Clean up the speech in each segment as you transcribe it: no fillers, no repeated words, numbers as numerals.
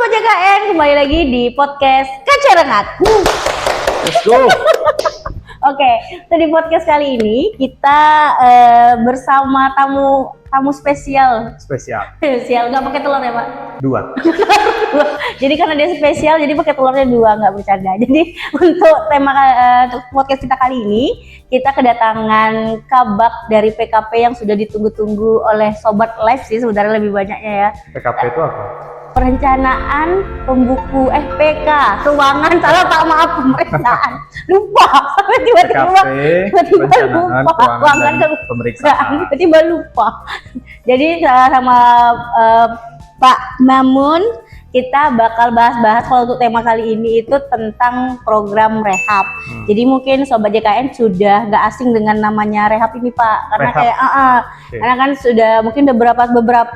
Sobat JKN, kembali lagi di podcast Kaca Rengat. Let's go. Oke, di podcast kali ini kita bersama tamu spesial. Spesial, nggak pakai telur ya Pak? 2. Jadi karena dia spesial, jadi pakai telurnya 2, nggak bercanda. Jadi untuk tema podcast kita kali ini, kita kedatangan kabak dari PKP yang sudah ditunggu-tunggu oleh Sobat Live sih sebenarnya lebih banyaknya ya. PKP itu apa? Perencanaan Pembuku PK keuangan, salah Pak, maaf, pemeriksaan lupa tiba-tiba Perencanaan Keuangan dan Pemeriksaan tiba-tiba lupa. Jadi sama Pak Mamun kita bakal bahas-bahas kalau untuk tema kali ini itu tentang program rehab. Jadi mungkin Sobat JKN sudah nggak asing dengan namanya rehab ini Pak, karena rehab. kayak karena kan sudah mungkin beberapa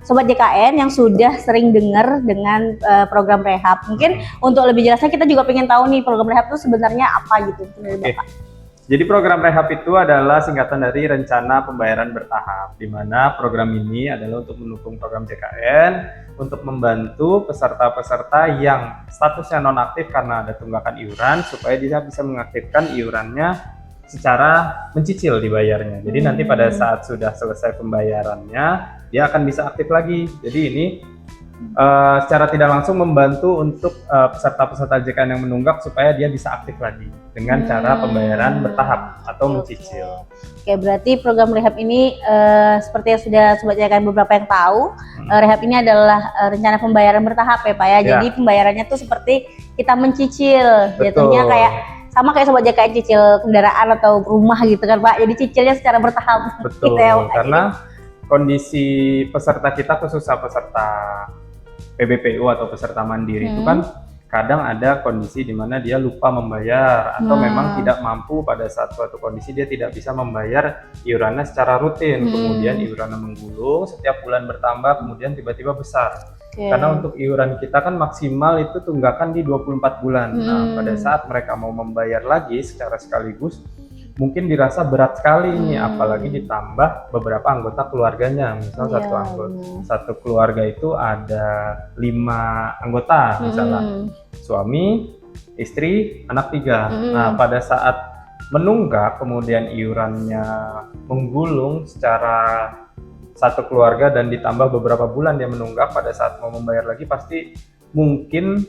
Sobat JKN yang sudah sering dengar dengan program rehab. Mungkin untuk lebih jelasnya kita juga pengen tahu nih program rehab itu sebenarnya apa gitu dari Bapak. Jadi program rehab itu adalah singkatan dari Rencana Pembayaran Bertahap, di mana program ini adalah untuk mendukung program JKN untuk membantu peserta-peserta yang statusnya nonaktif karena ada tunggakan iuran supaya dia bisa mengaktifkan iurannya secara mencicil dibayarnya. Jadi nanti pada saat sudah selesai pembayarannya dia akan bisa aktif lagi. Jadi ini secara tidak langsung membantu untuk peserta-peserta JKN yang menunggak supaya dia bisa aktif lagi dengan cara pembayaran bertahap atau mencicil. Oke, berarti program rehab ini seperti yang sudah Sobat JKN beberapa yang tahu, rehab ini adalah rencana pembayaran bertahap ya Pak ya. Jadi pembayarannya tuh seperti kita mencicil, jatuhnya kayak sama kayak Sobat JKN cicil kendaraan atau rumah gitu kan Pak. Jadi cicilnya secara bertahap. Betul, gitu ya, karena kondisi peserta kita khususnya peserta PBPU atau peserta mandiri itu kan kadang ada kondisi di mana dia lupa membayar atau memang tidak mampu pada saat suatu kondisi dia tidak bisa membayar iurannya secara rutin, kemudian iurannya menggulung, setiap bulan bertambah, kemudian tiba-tiba besar. Karena untuk iuran kita kan maksimal itu tunggakan di 24 bulan. Nah, pada saat mereka mau membayar lagi secara sekaligus, mungkin dirasa berat sekali ini, apalagi ditambah beberapa anggota keluarganya. Misal satu keluarga itu ada 5 anggota, misalnya suami, istri, anak 3. Nah, pada saat menunggak kemudian iurannya menggulung secara satu keluarga dan ditambah beberapa bulan dia menunggak, pada saat mau membayar lagi pasti mungkin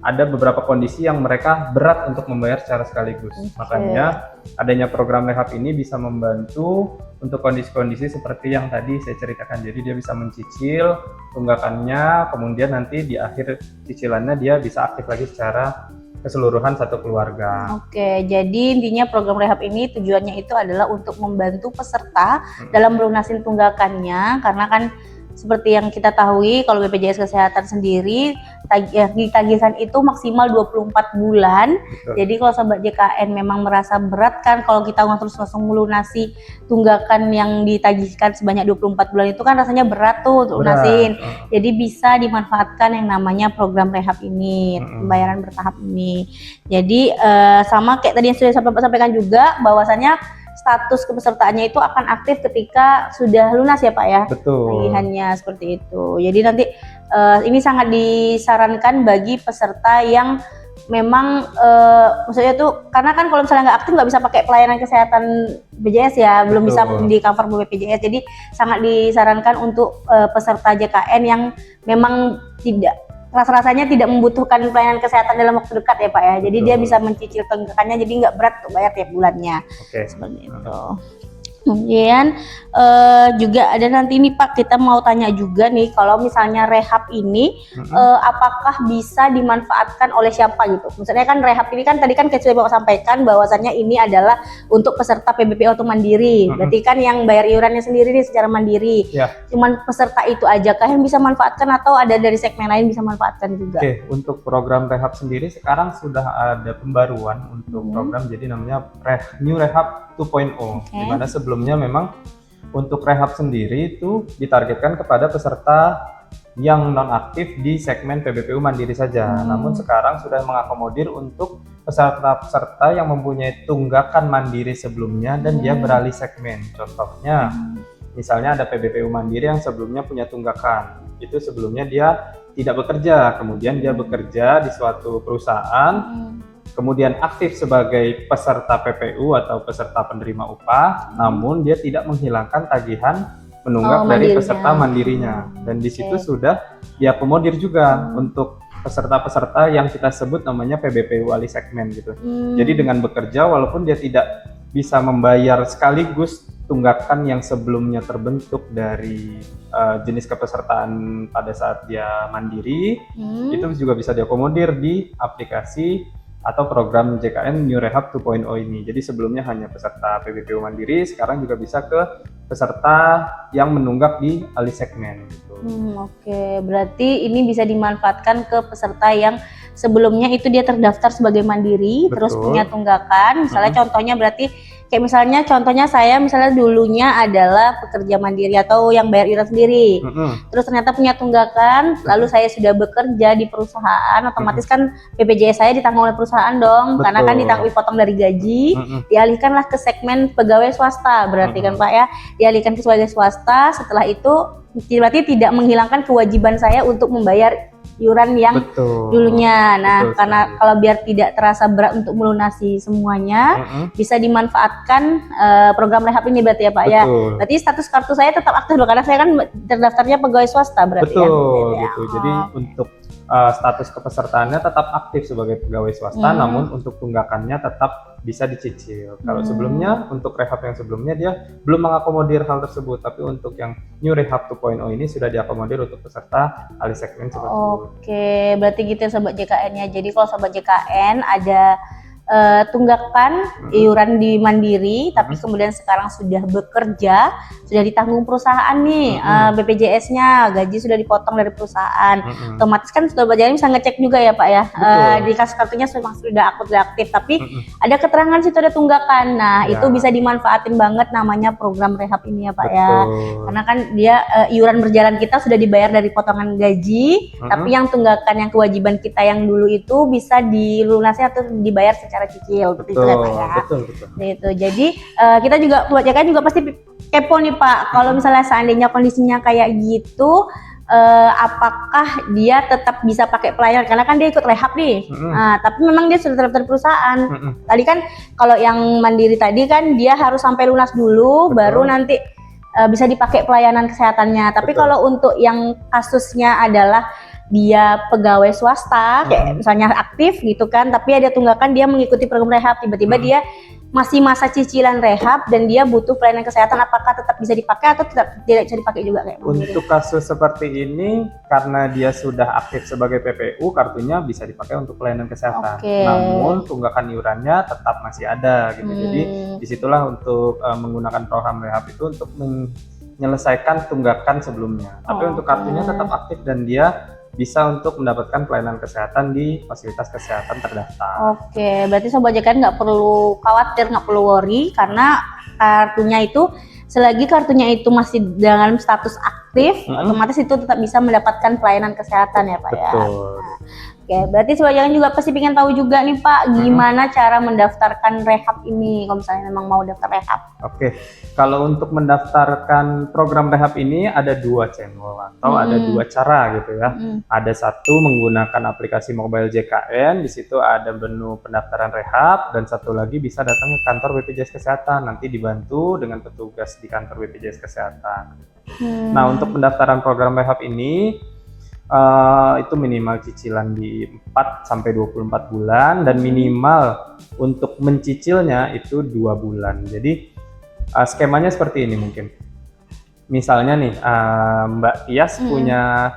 ada beberapa kondisi yang mereka berat untuk membayar secara sekaligus. Makanya adanya program rehab ini bisa membantu untuk kondisi-kondisi seperti yang tadi saya ceritakan. Jadi dia bisa mencicil tunggakannya, kemudian nanti di akhir cicilannya dia bisa aktif lagi secara keseluruhan satu keluarga. Oke, jadi intinya program rehab ini tujuannya itu adalah untuk membantu peserta dalam melunasin tunggakannya, karena kan seperti yang kita tahu kalau BPJS Kesehatan sendiri tagihan itu maksimal 24 bulan. Betul. Jadi kalau Sobat JKN memang merasa berat kan kalau kita terus langsung melunasi tunggakan yang ditagihkan sebanyak 24 bulan itu kan rasanya berat tuh untuk lunasin. Jadi bisa dimanfaatkan yang namanya program rehab ini, pembayaran bertahap ini. Jadi sama kayak tadi yang sudah sampaikan juga bahwasannya status kepesertaannya itu akan aktif ketika sudah lunas ya Pak ya. Betul. Tagihannya seperti itu. Jadi nanti ini sangat disarankan bagi peserta yang memang maksudnya tuh karena kan kalau misalnya nggak aktif nggak bisa pakai pelayanan kesehatan BPJS ya, belum bisa di cover BPJS. Jadi sangat disarankan untuk peserta JKN yang memang rasanya tidak membutuhkan pelayanan kesehatan dalam waktu dekat ya Pak ya. Jadi dia bisa mencicil tunggakannya, jadi nggak berat untuk bayar tiap bulannya. Seperti itu. Kemudian juga ada nanti nih Pak, kita mau tanya juga nih kalau misalnya rehab ini apakah bisa dimanfaatkan oleh siapa gitu. Misalnya kan rehab ini kan tadi kan kayak sudah Bapak sampaikan bahwasannya ini adalah untuk peserta PBPU atau mandiri. Berarti kan yang bayar iurannya sendiri nih secara mandiri. Cuman peserta itu aja kah yang bisa manfaatkan atau ada dari segmen lain bisa manfaatkan juga? Untuk program rehab sendiri sekarang sudah ada pembaruan untuk program, jadi namanya New Rehab 2.0, di mana sebelumnya memang untuk rehab sendiri itu ditargetkan kepada peserta yang non-aktif di segmen PBPU mandiri saja. Namun sekarang sudah mengakomodir untuk peserta-peserta yang mempunyai tunggakan mandiri sebelumnya dan dia beralih segmen. Contohnya, misalnya ada PBPU mandiri yang sebelumnya punya tunggakan. Itu sebelumnya dia tidak bekerja, kemudian dia bekerja di suatu perusahaan, kemudian aktif sebagai peserta PPU atau peserta penerima upah, namun dia tidak menghilangkan tagihan penunggak dari peserta mandirinya. Dan di situ sudah diakomodir juga untuk peserta-peserta yang kita sebut namanya PBPU alih segmen gitu. Jadi dengan bekerja walaupun dia tidak bisa membayar sekaligus tunggakan yang sebelumnya terbentuk dari jenis kepesertaan pada saat dia mandiri, itu juga bisa diakomodir di aplikasi atau program JKN New Rehab 2.0 ini. Jadi sebelumnya hanya peserta PBPU mandiri, sekarang juga bisa ke peserta yang menunggak di alih segmen gitu. Oke, berarti ini bisa dimanfaatkan ke peserta yang sebelumnya itu dia terdaftar sebagai mandiri, terus punya tunggakan. Misalnya contohnya berarti kayak misalnya contohnya saya misalnya dulunya adalah pekerja mandiri atau yang bayar iuran sendiri. Terus ternyata punya tunggakan, lalu saya sudah bekerja di perusahaan, otomatis kan BPJS saya ditanggung oleh perusahaan dong, karena kan dipotong dari gaji, dialihkanlah ke segmen pegawai swasta, berarti kan Pak ya, dialihkan ke sebagai swasta. Setelah itu berarti tidak menghilangkan kewajiban saya untuk membayar iuran yang dulunya. Nah, karena kalau biar tidak terasa berat untuk melunasi semuanya, bisa dimanfaatkan program rehab ini berarti ya Pak ya. Berarti status kartu saya tetap aktif loh, karena saya kan terdaftarnya pegawai swasta berarti ya. Gitu. Jadi untuk status kepesertaannya tetap aktif sebagai pegawai swasta, namun untuk tunggakannya tetap bisa dicicil. Kalau sebelumnya untuk rehab yang sebelumnya dia belum mengakomodir hal tersebut, tapi untuk yang New Rehab 2.0 ini sudah diakomodir untuk peserta alih segmen seperti itu. Oke, berarti gitu ya Sobat JKN-nya. Jadi kalau Sobat JKN ada tunggakan iuran di mandiri, tapi kemudian sekarang sudah bekerja, sudah ditanggung perusahaan nih, BPJS-nya, gaji sudah dipotong dari perusahaan, otomatis kan Sobat JKN bisa ngecek juga ya Pak ya, di kas kartunya sudah aktif, tapi ada keterangan situ ada tunggakan. Nah itu bisa dimanfaatin banget namanya program rehab ini ya Pak ya, karena kan dia iuran berjalan kita sudah dibayar dari potongan gaji, tapi yang tunggakan yang kewajiban kita yang dulu itu bisa dilunasi atau dibayar secara cicil, betul ya Pak ya. Betul. Gitu. Jadi kita juga buat JKN juga pasti kepo nih Pak, kalau misalnya seandainya kondisinya kayak gitu, apakah dia tetap bisa pakai pelayanan, karena kan dia ikut rehab nih, tapi memang dia sudah terdaftar perusahaan. Tadi kan kalau yang mandiri tadi kan dia harus sampai lunas dulu, baru nanti bisa dipakai pelayanan kesehatannya. Tapi kalau untuk yang kasusnya adalah dia pegawai swasta, kayak misalnya aktif gitu kan, tapi ada tunggakan dia mengikuti program rehab, tiba-tiba dia masih masa cicilan rehab dan dia butuh pelayanan kesehatan, apakah tetap bisa dipakai atau tidak bisa dipakai juga kayak untuk kasus seperti ini, karena dia sudah aktif sebagai PPU, kartunya bisa dipakai untuk pelayanan kesehatan. Namun tunggakan iurannya tetap masih ada gitu. Jadi disitulah untuk menggunakan program rehab itu untuk menyelesaikan tunggakan sebelumnya. Tapi untuk kartunya tetap aktif dan dia bisa untuk mendapatkan pelayanan kesehatan di fasilitas kesehatan terdaftar. Oke, berarti Sobat JKN nggak perlu khawatir, nggak perlu worry, karena kartunya itu, selagi kartunya itu masih dalam status aktif, otomatis itu tetap bisa mendapatkan pelayanan kesehatan ya Pak ya. Oke, berarti Sobat JKN juga pasti pengen tahu juga nih Pak, gimana cara mendaftarkan rehab ini, kalau misalnya memang mau daftar rehab. Oke, kalau untuk mendaftarkan program rehab ini ada dua channel atau ada dua cara gitu ya. Ada satu menggunakan aplikasi mobile JKN, di situ ada menu pendaftaran rehab, dan satu lagi bisa datang ke kantor BPJS Kesehatan, nanti dibantu dengan petugas di kantor BPJS Kesehatan. Nah, untuk pendaftaran program rehab ini itu minimal cicilan di 4-24 bulan, dan minimal untuk mencicilnya itu 2 bulan. Jadi skemanya seperti ini mungkin. Misalnya nih Mbak Tias punya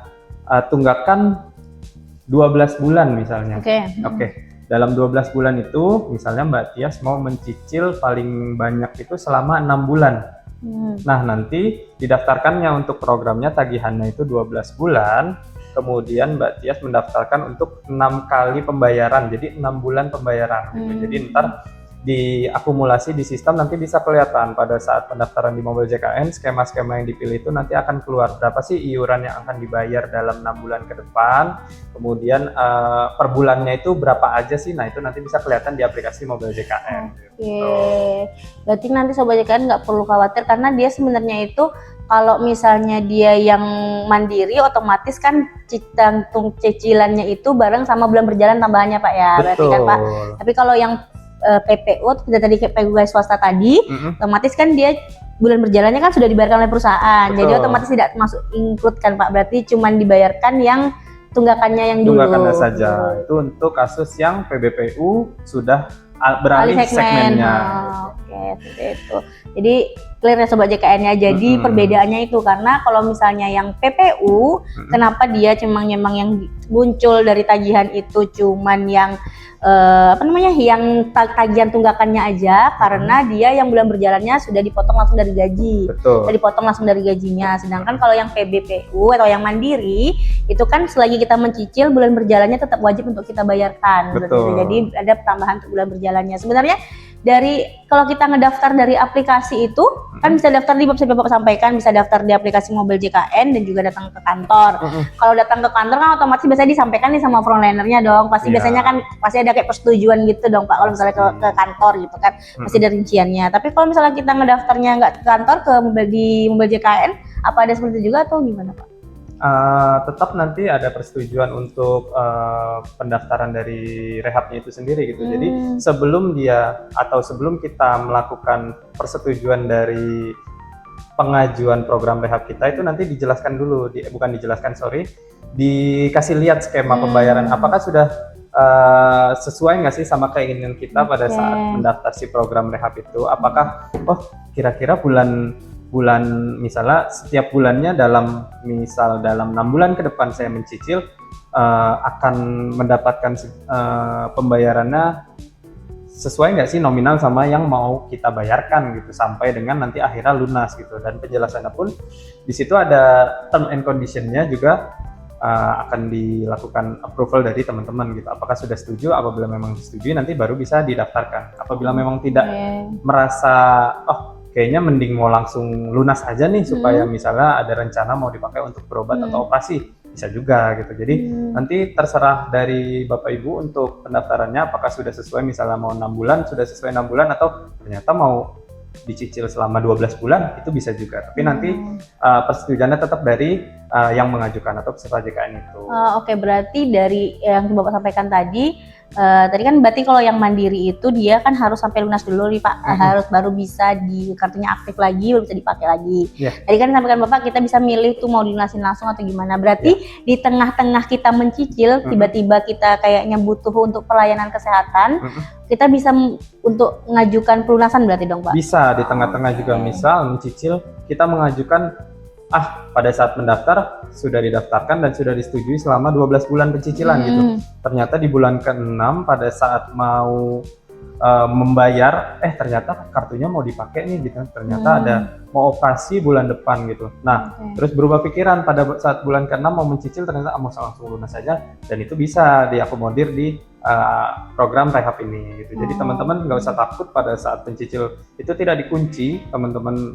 tunggakan 12 bulan misalnya. Dalam 12 bulan itu misalnya Mbak Tias mau mencicil paling banyak itu selama 6 bulan. Nah, nanti didaftarkannya untuk programnya tagihannya itu 12 bulan. Kemudian Mbak Tias mendaftarkan untuk 6 kali pembayaran, jadi 6 bulan pembayaran gitu. Jadi ntar diakumulasi di sistem, nanti bisa kelihatan pada saat pendaftaran di mobile JKN, skema-skema yang dipilih itu nanti akan keluar berapa sih iuran yang akan dibayar dalam 6 bulan ke depan, kemudian per bulannya itu berapa aja sih. Nah, itu nanti bisa kelihatan di aplikasi mobile JKN. Berarti nanti Sobat JKN nggak perlu khawatir, karena dia sebenarnya itu Kalau misalnya dia yang mandiri, otomatis kan cicilannya itu bareng sama bulan berjalan tambahannya Pak ya, berarti kan Pak. Tapi kalau yang PPU sudah tadi kayak pegawai swasta tadi, otomatis kan dia bulan berjalannya kan sudah dibayarkan oleh perusahaan, jadi otomatis tidak masuk include kan Pak. Berarti cuman dibayarkan yang tunggakannya yang dulu. Tunggakannya saja. Itu untuk kasus yang PBPU sudah beralih segmennya. Oke, seperti itu. Jadi clear ya Sobat JKN-nya. Jadi perbedaannya itu karena kalau misalnya yang PPU, kenapa dia memang yang muncul dari tagihan itu cuman yang yang tagihan tunggakannya aja, karena dia yang bulan berjalannya sudah dipotong langsung dari gaji. Sudah dipotong langsung dari gajinya. Sedangkan kalau yang PBPU atau yang mandiri itu kan selagi kita mencicil, bulan berjalannya tetap wajib untuk kita bayarkan. Jadi ada tambahan untuk bulan berjalannya. Sebenarnya dari kalau kita ngedaftar dari aplikasi itu kan bisa daftar di website Bapak sampaikan, bisa daftar di aplikasi mobil JKN dan juga datang ke kantor. Kalau datang ke kantor kan otomatis biasanya disampaikan nih sama frontlinernya dong. Pasti biasanya kan pasti ada kayak persetujuan gitu dong Pak kalau misalnya ke kantor gitu kan. Pasti ada rinciannya. Tapi kalau misalnya kita ngedaftarnya nggak ke kantor, di mobil JKN, apa ada seperti itu juga atau gimana Pak? Tetap nanti ada persetujuan untuk pendaftaran dari rehabnya itu sendiri gitu. Jadi sebelum kita melakukan persetujuan dari pengajuan program rehab kita itu nanti dijelaskan dulu, dikasih lihat skema pembayaran apakah sudah sesuai nggak sih sama keinginan kita pada saat mendaftar si program rehab itu. Apakah kira-kira bulan misalnya setiap bulannya dalam 6 bulan ke depan saya mencicil akan mendapatkan pembayarannya sesuai nggak sih nominal sama yang mau kita bayarkan gitu sampai dengan nanti akhirnya lunas gitu. Dan penjelasannya pun di situ ada term and conditionnya juga akan dilakukan approval dari teman-teman gitu. Apakah sudah setuju? Apabila memang setuju nanti baru bisa didaftarkan. Apabila memang tidak merasa kayaknya mending mau langsung lunas aja nih supaya misalnya ada rencana mau dipakai untuk berobat atau operasi, bisa juga gitu. Jadi nanti terserah dari Bapak Ibu untuk pendaftarannya apakah sudah sesuai, misalnya mau 6 bulan, sudah sesuai 6 bulan atau ternyata mau dicicil selama 12 bulan, itu bisa juga. Tapi nanti persetujuannya tetap dari yang mengajukan atau peserta JKN itu. Oke, berarti dari yang Bapak sampaikan tadi kan berarti kalau yang mandiri itu dia kan harus sampai lunas dulu nih Pak, harus baru bisa kartunya aktif lagi, baru bisa dipakai lagi. Tadi kan sampaikan Bapak kita bisa milih tuh mau dilunasin langsung atau gimana. Berarti di tengah-tengah kita mencicil, tiba-tiba kita kayaknya butuh untuk pelayanan kesehatan, kita bisa untuk mengajukan pelunasan berarti dong Pak? Bisa, di tengah-tengah juga misal mencicil, kita mengajukan pada saat mendaftar sudah didaftarkan dan sudah disetujui selama 12 bulan pencicilan gitu. Ternyata di bulan ke-6 pada saat mau membayar, ternyata kartunya mau dipakai nih gitu. Ternyata ada mau operasi bulan depan gitu. Nah, terus berubah pikiran pada saat bulan ke-6 mau mencicil, ternyata mau langsung lunas saja, dan itu bisa diakomodir di program rehab ini gitu. Jadi teman-teman nggak usah takut pada saat pencicil itu tidak dikunci. Teman-teman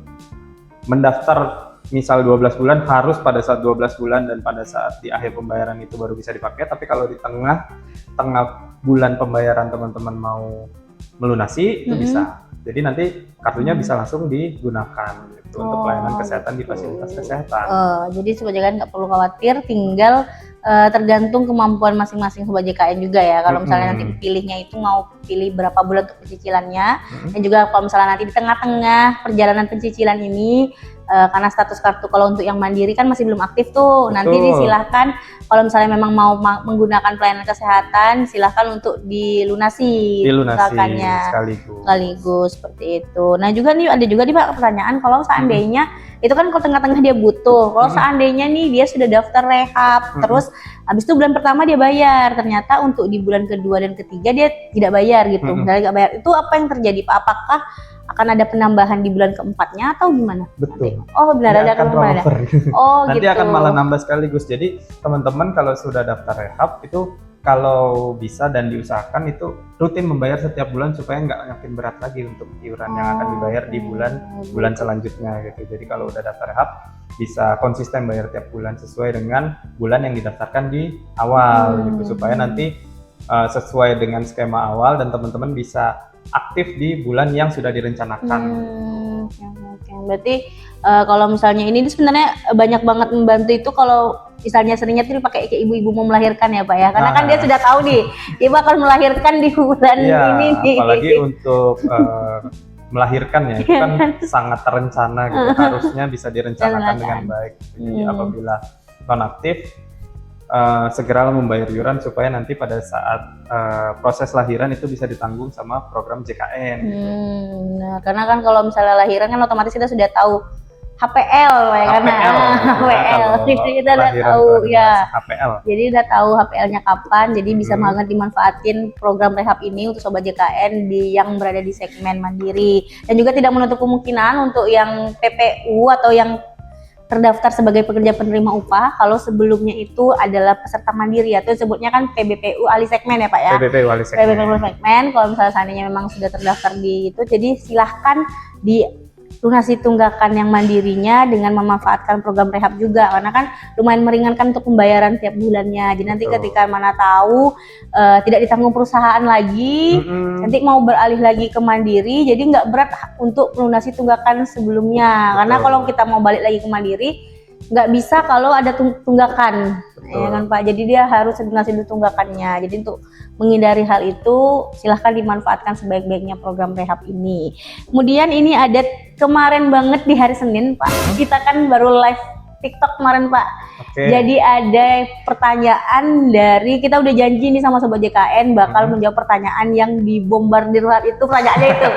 mendaftar misal 12 bulan harus pada saat 12 bulan dan pada saat di akhir pembayaran itu baru bisa dipakai. Tapi kalau di tengah bulan pembayaran teman-teman mau melunasi itu bisa. Jadi nanti kartunya bisa langsung digunakan gitu, untuk pelayanan kesehatan di fasilitas kesehatan. Jadi Sobat JKN nggak perlu khawatir, tinggal tergantung kemampuan masing-masing Sobat JKN juga ya. Kalau misalnya nanti pilihnya itu mau pilih berapa bulan untuk pencicilannya, dan juga kalau misalnya nanti di tengah-tengah perjalanan pencicilan ini karena status kartu kalau untuk yang mandiri kan masih belum aktif tuh. Nanti silahkan kalau misalnya memang mau menggunakan pelayanan kesehatan, silahkan untuk dilunasi sekaligus seperti itu. Nah juga nih ada juga nih Pak pertanyaan, kalau seandainya itu kan kalau tengah-tengah dia butuh, kalau seandainya nih dia sudah daftar rehab, terus habis itu bulan pertama dia bayar, ternyata untuk di bulan kedua dan ketiga dia tidak bayar gitu, misalnya nggak bayar, itu apa yang terjadi Pak? Apakah akan ada penambahan di bulan keempatnya atau gimana? Betul. Nanti? Oh benar, ada penambahan. Nanti akan malah nambah sekaligus. Jadi teman-teman kalau sudah daftar rehab itu kalau bisa dan diusahakan itu rutin membayar setiap bulan supaya nggak makin berat lagi untuk iuran yang akan dibayar di bulan selanjutnya gitu. Jadi kalau udah daftar rehab bisa konsisten bayar tiap bulan sesuai dengan bulan yang didaftarkan di awal gitu, supaya nanti sesuai dengan skema awal dan teman-teman bisa aktif di bulan yang sudah direncanakan. Oke. Berarti kalau misalnya ini sebenarnya banyak banget membantu itu kalau misalnya seringnya tuh dipakai ke ibu-ibu mau melahirkan ya Pak ya, karena kan dia sudah tahu nih dia bakal melahirkan di bulan ini nih. Apalagi untuk melahirkan ya, itu kan sangat terencana gitu, harusnya bisa direncanakan dengan baik. Jadi apabila nonaktif, segera membayar iuran supaya nanti pada saat proses lahiran itu bisa ditanggung sama program JKN. Nah, karena kan kalau misalnya lahiran kan otomatis kita sudah tahu HPL ya kan? HPL. Jadi kita udah tahu ya. HPL. Jadi udah tahu HPL-nya kapan, jadi bisa banget dimanfaatin program rehab ini untuk sobat JKN yang berada di segmen mandiri. Dan juga tidak menutup kemungkinan untuk yang PPU atau yang terdaftar sebagai pekerja penerima upah kalau sebelumnya itu adalah peserta mandiri atau sebutnya kan PBPU alih segmen ya Pak ya. PBPU alih segmen. PBPU alih segmen. Kalau misalnya seandainya memang sudah terdaftar di itu, jadi silahkan lunasi tunggakan yang mandirinya dengan memanfaatkan program rehab juga, karena kan lumayan meringankan untuk pembayaran tiap bulannya. Jadi nanti ketika mana tahu tidak ditanggung perusahaan lagi, nanti mau beralih lagi ke mandiri, jadi nggak berat untuk lunasi tunggakan sebelumnya. Karena kalau kita mau balik lagi ke mandiri nggak bisa kalau ada tunggakan. Ya kan Pak, jadi dia harus lunasi dulu tunggakannya. Jadi untuk menghindari hal itu silahkan dimanfaatkan sebaik-baiknya program rehab ini. Kemudian ini ada kemarin banget di hari Senin Pak, kita kan baru live TikTok kemarin Pak. Jadi ada pertanyaan dari, kita udah janji nih sama sobat JKN bakal menjawab pertanyaan yang dibombardir itu, pertanyaannya itu.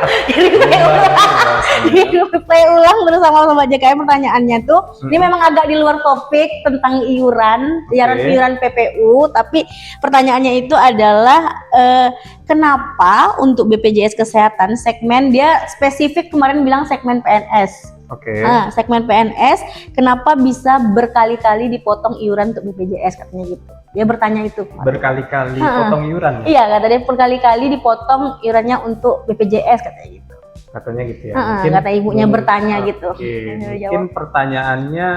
Jadi play ulang terus sama sobat JKN pertanyaannya tuh. Ini memang agak di luar topik tentang iuran PPU, tapi pertanyaannya itu adalah kenapa untuk BPJS Kesehatan segmen, dia spesifik kemarin bilang segmen PNS. Nah, segmen PNS kenapa bisa berkali-kali dipotong iuran untuk BPJS katanya gitu. Dia bertanya itu. Berkali-kali potong iuran? Iya, katanya berkali-kali dipotong iurannya untuk BPJS katanya gitu. Katanya gitu ya. Kata ibunya bertanya gitu. Mungkin pertanyaannya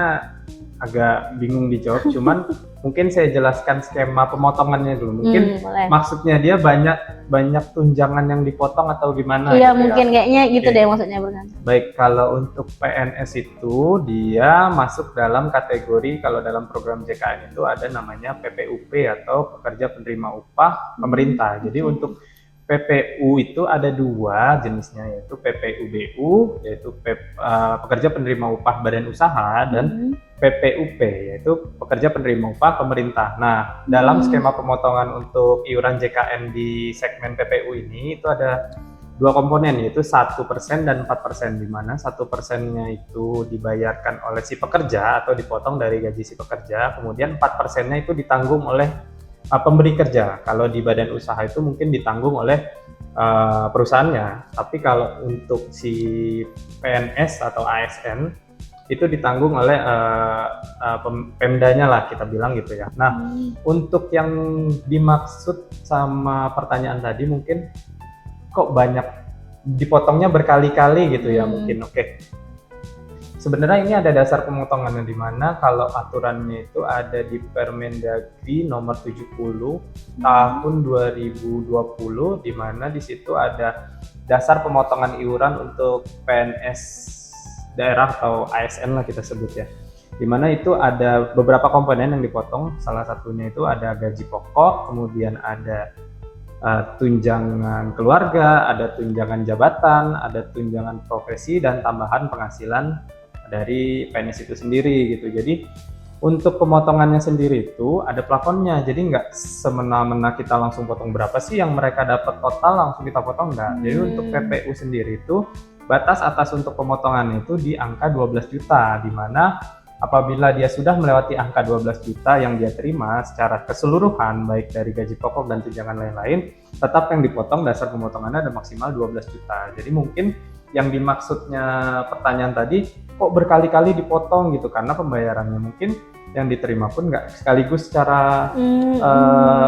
agak bingung dijawab, cuman mungkin saya jelaskan skema pemotongannya dulu. Mungkin maksudnya dia banyak tunjangan yang dipotong atau gimana? Iya, gitu mungkin kayaknya gitu deh maksudnya berganti. Baik, kalau untuk PNS itu dia masuk dalam kategori, kalau dalam program JKN itu ada namanya PPUP atau pekerja penerima upah pemerintah. Jadi untuk PPU itu ada dua jenisnya, yaitu PPUBU, yaitu pekerja penerima upah badan usaha, dan PPUP, yaitu pekerja penerima upah pemerintah. Nah, dalam skema pemotongan untuk iuran JKN di segmen PPU ini itu ada dua komponen, yaitu 1% dan 4%, di mana 1%-nya itu dibayarkan oleh si pekerja atau dipotong dari gaji si pekerja, kemudian 4%-nya itu ditanggung oleh pemberi kerja. Kalau di badan usaha itu mungkin ditanggung oleh perusahaannya, tapi kalau untuk si PNS atau ASN itu ditanggung oleh Pemdanya lah, kita bilang gitu ya. Nah, untuk yang dimaksud sama pertanyaan tadi, mungkin kok banyak dipotongnya berkali-kali gitu ya, mungkin. Sebenarnya ini ada dasar pemotongannya, di mana kalau aturannya itu ada di Permendagri nomor 70 tahun 2020, di mana di situ ada dasar pemotongan iuran untuk PNS daerah atau ASN lah kita sebut ya. Di mana itu ada beberapa komponen yang dipotong, salah satunya itu ada gaji pokok, kemudian ada tunjangan keluarga, ada tunjangan jabatan, ada tunjangan profesi, dan tambahan penghasilan dari PNS itu sendiri gitu. Jadi untuk pemotongannya sendiri itu ada plafonnya, jadi nggak semena-mena kita langsung potong berapa sih yang mereka dapat total langsung kita potong, nggak. Jadi untuk PPU sendiri itu batas atas untuk pemotongan itu di angka 12 juta, di mana apabila dia sudah melewati angka 12 juta yang dia terima secara keseluruhan, baik dari gaji pokok dan tunjangan lain-lain, tetap yang dipotong dasar pemotongannya ada maksimal 12 juta. Jadi mungkin yang dimaksudnya pertanyaan tadi, kok berkali-kali dipotong gitu, karena pembayarannya mungkin yang diterima pun nggak sekaligus secara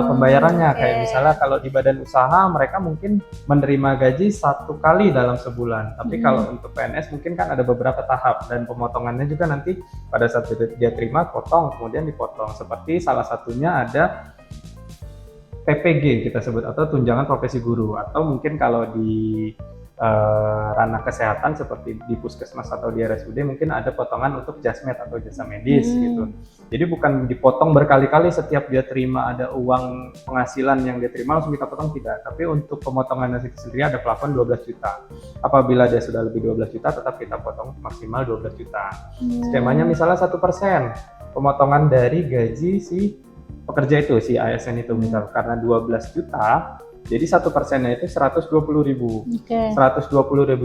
pembayarannya. Kayak misalnya kalau di badan usaha mereka mungkin menerima gaji 1 kali dalam sebulan, tapi kalau untuk PNS mungkin kan ada beberapa tahap, dan pemotongannya juga nanti pada saat dia terima potong, kemudian dipotong. Seperti salah satunya ada TPG kita sebut, atau tunjangan profesi guru, atau mungkin kalau di ranah kesehatan seperti di puskesmas atau di RSUD mungkin ada potongan untuk jasmed atau jasa medis gitu. Jadi bukan dipotong berkali-kali setiap dia terima ada uang penghasilan yang dia terima langsung kita potong, tidak. Tapi untuk pemotongan itu sendiri ada plafon 12 juta. Apabila dia sudah lebih 12 juta tetap kita potong maksimal 12 juta. Skemanya misalnya 1% pemotongan dari gaji si pekerja itu, si ASN itu misal karena 12 juta. Jadi 1%-nya itu 120.000. 120.000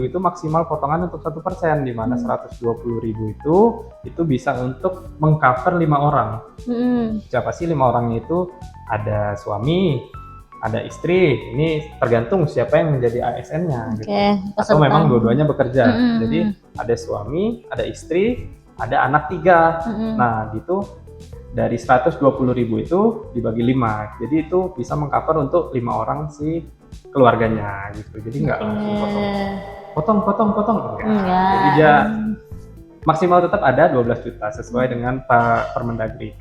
itu maksimal potongan untuk 1%, di mana 120.000 itu bisa untuk mengcover 5 orang. Siapa sih 5 orangnya itu? Ada suami, ada istri. Ini tergantung siapa yang menjadi ASN-nya. Gitu. Atau memang dua-duanya bekerja. Jadi ada suami, ada istri, ada anak 3. Nah, gitu. Dari 120.000 itu dibagi 5, jadi itu bisa mengcover untuk 5 orang si keluarganya gitu. Jadi nggak langsung potong. Jadi dia maksimal tetap ada 12 juta sesuai dengan Permendagri.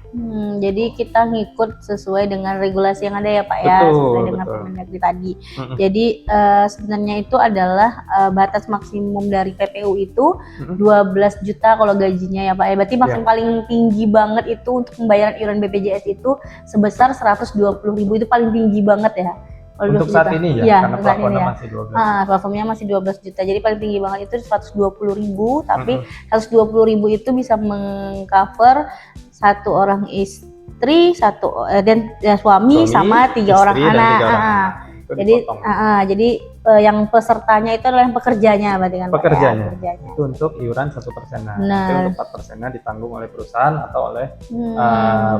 Jadi kita ngikut sesuai dengan regulasi yang ada ya Pak ya, sesuai dengan Permendagri tadi. Jadi sebenarnya itu adalah batas maksimum dari PPU itu 12 juta kalau gajinya ya Pak ya. Berarti paling tinggi banget itu untuk pembayaran iuran BPJS itu sebesar 120.000, itu paling tinggi banget ya. Untuk saat ini ya, karena plafonnya masih 12 juta. Plafonnya masih 12 juta. Jadi paling tinggi banget itu 120.000, tapi 120.000 itu bisa mengcover 1 orang istri, dan suami sama 3 orang anak. Jadi yang pesertanya itu adalah yang pekerjanya, berarti kan pekerjanya. Itu untuk iuran 1%. Nah, untuk 4% ditanggung oleh perusahaan atau oleh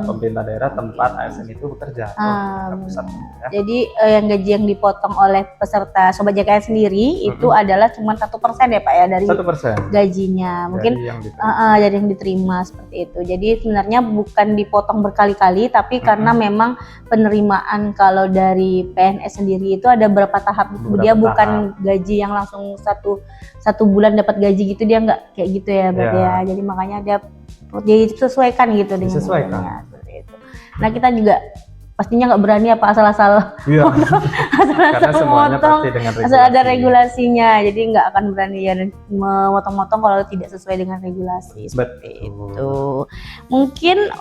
pemerintah daerah tempat ASN itu bekerja atau pusat. Ya. Jadi yang gaji yang dipotong oleh peserta Sobat JKN sendiri itu adalah cuma 1% ya Pak ya dari 1% gajinya. Mungkin dari yang diterima seperti itu. Jadi sebenarnya bukan dipotong berkali-kali, tapi karena memang penerimaan kalau dari PNS sendiri itu ada berapa tahap gitu. Dia bukan gaji yang langsung satu bulan dapat gaji gitu, dia nggak kayak gitu ya berarti ya. Jadi makanya dia disesuaikan gitu dengan seperti itu. Nah kita juga pastinya nggak berani apa asal-asal karena semuanya pasti dengan regulasi. Asal ada regulasinya, jadi nggak akan berani ya memotong-motong kalau tidak sesuai dengan regulasi. Seperti itu. Mungkin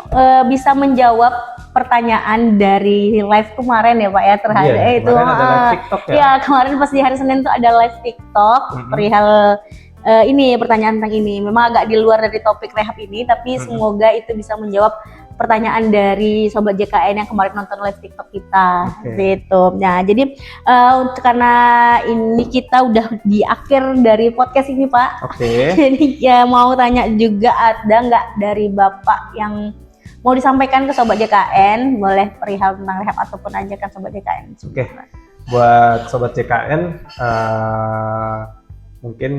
bisa menjawab pertanyaan dari live kemarin ya Pak ya terhadap itu. Kemarin pas di hari Senin tuh ada live TikTok perihal ini pertanyaan tentang ini. Memang agak di luar dari topik rehab ini, tapi semoga itu bisa menjawab pertanyaan dari Sobat JKN yang kemarin nonton live TikTok kita gitu. Nah, jadi karena ini kita udah di akhir dari podcast ini Pak. Jadi ya mau tanya juga, ada nggak dari Bapak yang mau disampaikan ke Sobat JKN, boleh perihal tentang rehab ataupun ajakan Sobat JKN. Buat Sobat JKN, mungkin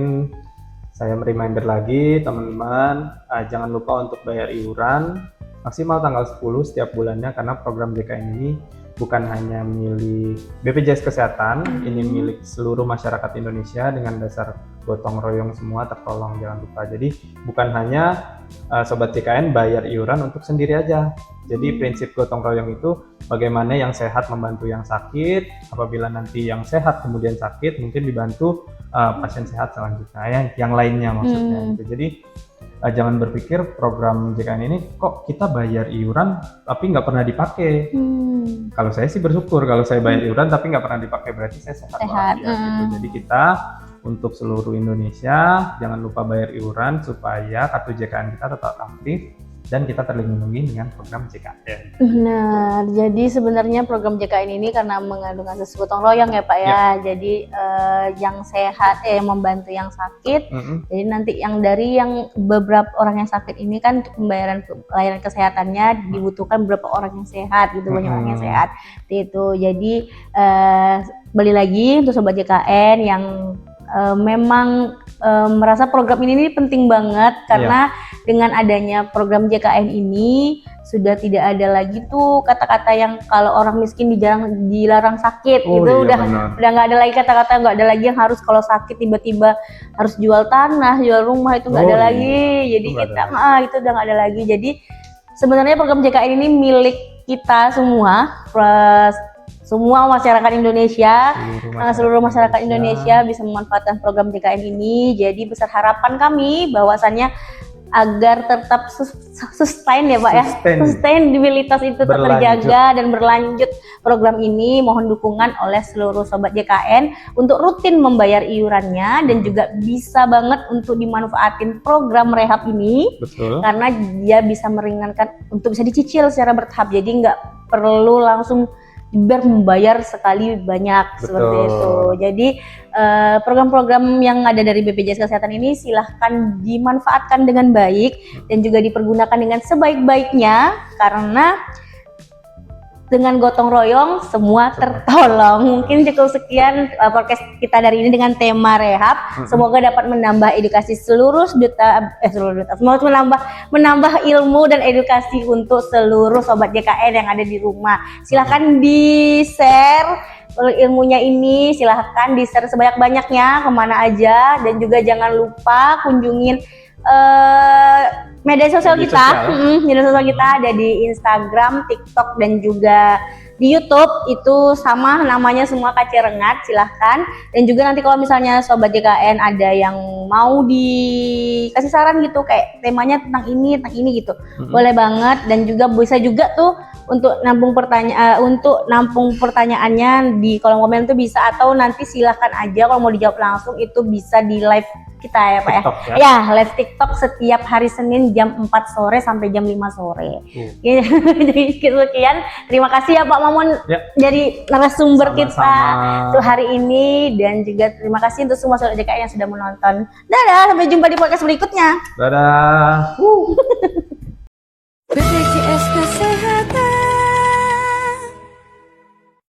saya reminder lagi teman-teman, jangan lupa untuk bayar iuran maksimal tanggal 10 setiap bulannya, karena program JKN ini bukan hanya milik BPJS Kesehatan, ini milik seluruh masyarakat Indonesia dengan dasar gotong royong semua tertolong, jangan lupa. Jadi bukan hanya Sobat JKN bayar iuran untuk sendiri aja. Jadi prinsip gotong royong itu bagaimana yang sehat membantu yang sakit, apabila nanti yang sehat kemudian sakit mungkin dibantu pasien sehat selanjutnya, yang lainnya maksudnya. Jadi jangan berpikir program JKN ini kok kita bayar iuran tapi nggak pernah dipakai. Kalau saya sih bersyukur kalau saya bayar iuran tapi nggak pernah dipakai, berarti saya sehat walafiat gitu. Jadi kita untuk seluruh Indonesia jangan lupa bayar iuran supaya kartu JKN kita tetap aktif dan kita terlindungi dengan program JKN. Benar, jadi sebenarnya program JKN ini karena mengandung asas gotong royong ya Pak ya. Jadi yang sehat yang membantu yang sakit. Jadi nanti yang dari yang beberapa orang yang sakit ini kan untuk pembayaran layanan kesehatannya dibutuhkan beberapa orang yang sehat gitu, banyak orang yang sehat. Itu jadi balik lagi untuk Sobat JKN yang memang merasa program ini penting banget, karena dengan adanya program JKN ini sudah tidak ada lagi tuh kata-kata yang kalau orang miskin dilarang sakit. Udah nggak ada lagi kata-kata, nggak ada lagi yang harus kalau sakit tiba-tiba harus jual tanah, jual rumah, itu nggak ada lagi. Jadi kita itu udah nggak ada lagi. Jadi sebenarnya program JKN ini milik kita semua, semua masyarakat Indonesia, seluruh masyarakat Indonesia. Indonesia bisa memanfaatkan program JKN ini. Jadi besar harapan kami bahwasannya agar tetap sustain ya Pak ya, sustainabilitas itu tetap terjaga dan berlanjut program ini. Mohon dukungan oleh seluruh sobat JKN untuk rutin membayar iurannya dan juga bisa banget untuk dimanfaatin program rehab ini. Betul. Karena dia bisa meringankan untuk bisa dicicil secara bertahap, jadi nggak perlu langsung membayar sekali banyak. Betul. Seperti itu. Jadi program-program yang ada dari BPJS Kesehatan ini silahkan dimanfaatkan dengan baik dan juga dipergunakan dengan sebaik-baiknya, karena dengan gotong royong semua tertolong. Mungkin cukup sekian podcast kita dari ini dengan tema rehab. Semoga dapat menambah edukasi seluruh menambah ilmu dan edukasi untuk seluruh sobat JKN yang ada di rumah. Silahkan di-share ilmunya ini, silahkan di-share sebanyak-banyaknya kemana aja, dan juga jangan lupa kunjungin media sosial kita. Media sosial kita ada di Instagram, TikTok, dan juga di YouTube. Itu sama namanya semua KC Rengat. Silahkan. Dan juga nanti kalau misalnya sobat JKN ada yang mau dikasih saran gitu, kayak temanya tentang ini gitu, boleh banget. Dan juga bisa juga tuh untuk nampung pertanyaannya di kolom komen tuh bisa, atau nanti silahkan aja kalau mau dijawab langsung itu bisa di live kita ya Pak TikTok, ya. Ya, live TikTok setiap hari Senin jam 4 sore sampai jam 5 sore. Jadi sekian. Terima kasih ya Pak Mamon jadi narasumber kita tuh hari ini, dan juga terima kasih untuk semua sobat JKN yang sudah menonton. Dadah, sampai jumpa di podcast berikutnya. Dadah. BPJS Kesehatan.